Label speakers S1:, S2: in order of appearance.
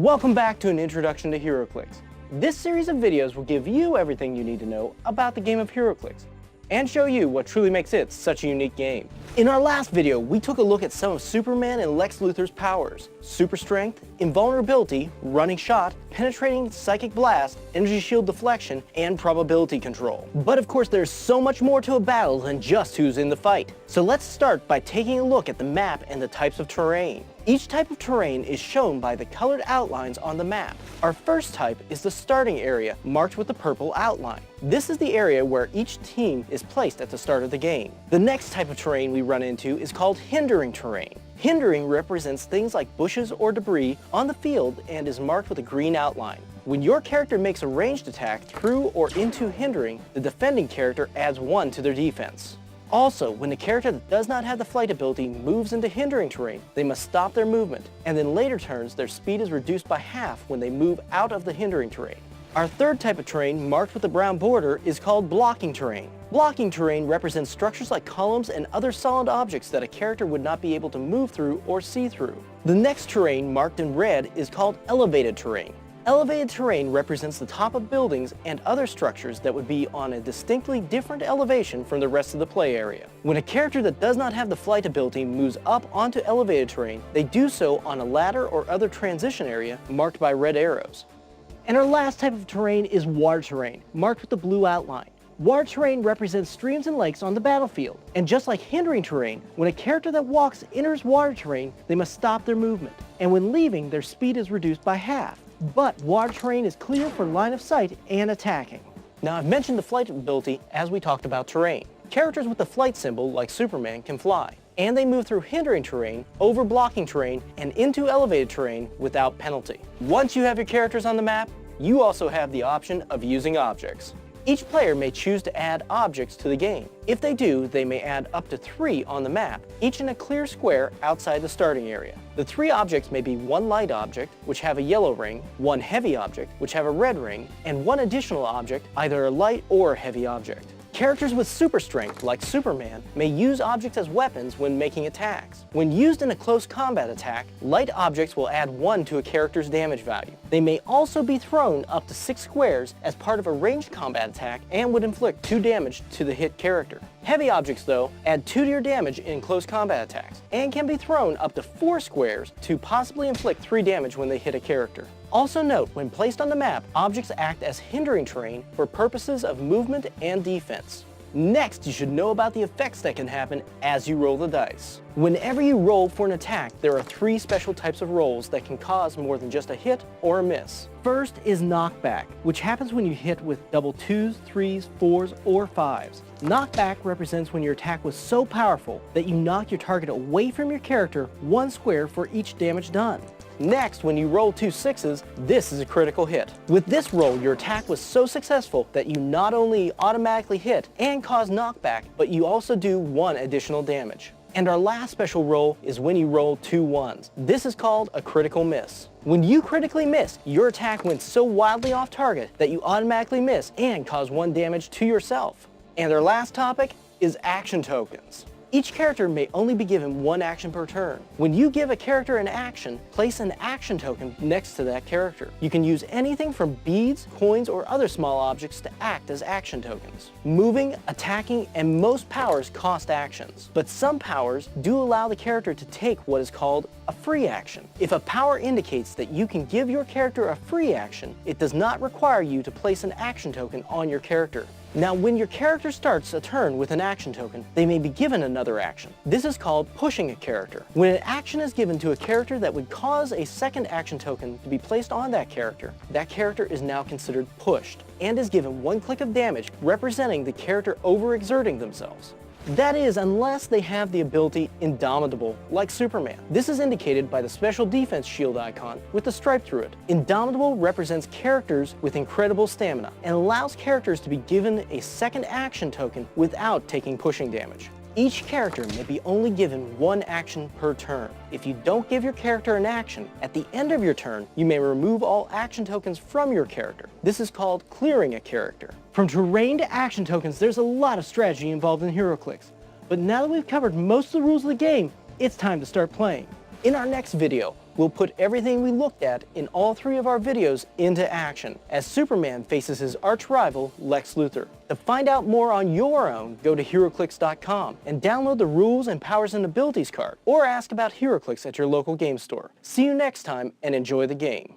S1: Welcome back to an introduction to Heroclix. This series of videos will give you everything you need to know about the game of Heroclix and show you what truly makes it such a unique game. In our last video, we took a look at some of Superman and Lex Luthor's powers: super strength, invulnerability, running shot, penetrating psychic blast, energy shield deflection, and probability control. But of course, there's so much more to a battle than just who's in the fight. So let's start by taking a look at the map and the types of terrain. Each type of terrain is shown by the colored outlines on the map. Our first type is the starting area, marked with the purple outline. This is the area where each team is placed at the start of the game. The next type of terrain we run into is called hindering terrain. Hindering represents things like bushes or debris on the field and is marked with a green outline. When your character makes a ranged attack through or into hindering, the defending character adds 1 to their defense. Also, when a character that does not have the flight ability moves into hindering terrain, they must stop their movement, and in later turns their speed is reduced by half when they move out of the hindering terrain. Our third type of terrain, marked with the brown border, is called blocking terrain. Blocking terrain represents structures like columns and other solid objects that a character would not be able to move through or see through. The next terrain, marked in red, is called elevated terrain. Elevated terrain represents the top of buildings and other structures that would be on a distinctly different elevation from the rest of the play area. When a character that does not have the flight ability moves up onto elevated terrain, they do so on a ladder or other transition area marked by red arrows. And our last type of terrain is water terrain, marked with the blue outline. Water terrain represents streams and lakes on the battlefield. And just like hindering terrain, when a character that walks enters water terrain, they must stop their movement. And when leaving, their speed is reduced by half. But water terrain is clear for line of sight and attacking. Now, I've mentioned the flight ability as we talked about terrain. Characters with the flight symbol, like Superman, can fly, and they move through hindering terrain, over blocking terrain, and into elevated terrain without penalty. Once you have your characters on the map, you also have the option of using objects. Each player may choose to add objects to the game. If they do, they may add up to 3 on the map, each in a clear square outside the starting area. The 3 objects may be 1 light object, which have a yellow ring, 1 heavy object, which have a red ring, and 1 additional object, either a light or a heavy object. Characters with super strength, like Superman, may use objects as weapons when making attacks. When used in a close combat attack, light objects will add 1 to a character's damage value. They may also be thrown up to 6 squares as part of a ranged combat attack and would inflict 2 damage to the hit character. Heavy objects, though, add 2 to your damage in close combat attacks and can be thrown up to 4 squares to possibly inflict 3 damage when they hit a character. Also note, when placed on the map, objects act as hindering terrain for purposes of movement and defense. Next, you should know about the effects that can happen as you roll the dice. Whenever you roll for an attack, there are 3 special types of rolls that can cause more than just a hit or a miss. First is knockback, which happens when you hit with double 2s, 3s, 4s, or 5s. Knockback represents when your attack was so powerful that you knock your target away from your character 1 square for each damage done. Next, when you roll 2 6s, this is a critical hit. With this roll, your attack was so successful that you not only automatically hit and cause knockback, but you also do 1 additional damage. And our last special roll is when you roll 2 1s. This is called a critical miss. When you critically miss, your attack went so wildly off target that you automatically miss and cause 1 damage to yourself. And our last topic is action tokens. Each character may only be given 1 action per turn. When you give a character an action, place an action token next to that character. You can use anything from beads, coins, or other small objects to act as action tokens. Moving, attacking, and most powers cost actions, but some powers do allow the character to take what is called a free action. If a power indicates that you can give your character a free action, it does not require you to place an action token on your character. Now, when your character starts a turn with an action token, they may be given another action. This is called pushing a character. When an action is given to a character that would cause a second action token to be placed on that character is now considered pushed and is given 1 click of damage, representing the character overexerting themselves. That is, unless they have the ability Indomitable, like Superman. This is indicated by the special defense shield icon with the stripe through it. Indomitable represents characters with incredible stamina and allows characters to be given a second action token without taking pushing damage. Each character may be only given 1 action per turn. If you don't give your character an action, at the end of your turn, you may remove all action tokens from your character. This is called clearing a character. From terrain to action tokens, there's a lot of strategy involved in Heroclix. But now that we've covered most of the rules of the game, it's time to start playing. In our next video, we'll put everything we looked at in all 3 of our videos into action as Superman faces his arch-rival Lex Luthor. To find out more on your own, go to Heroclix.com and download the Rules and Powers and Abilities card, or ask about Heroclix at your local game store. See you next time and enjoy the game.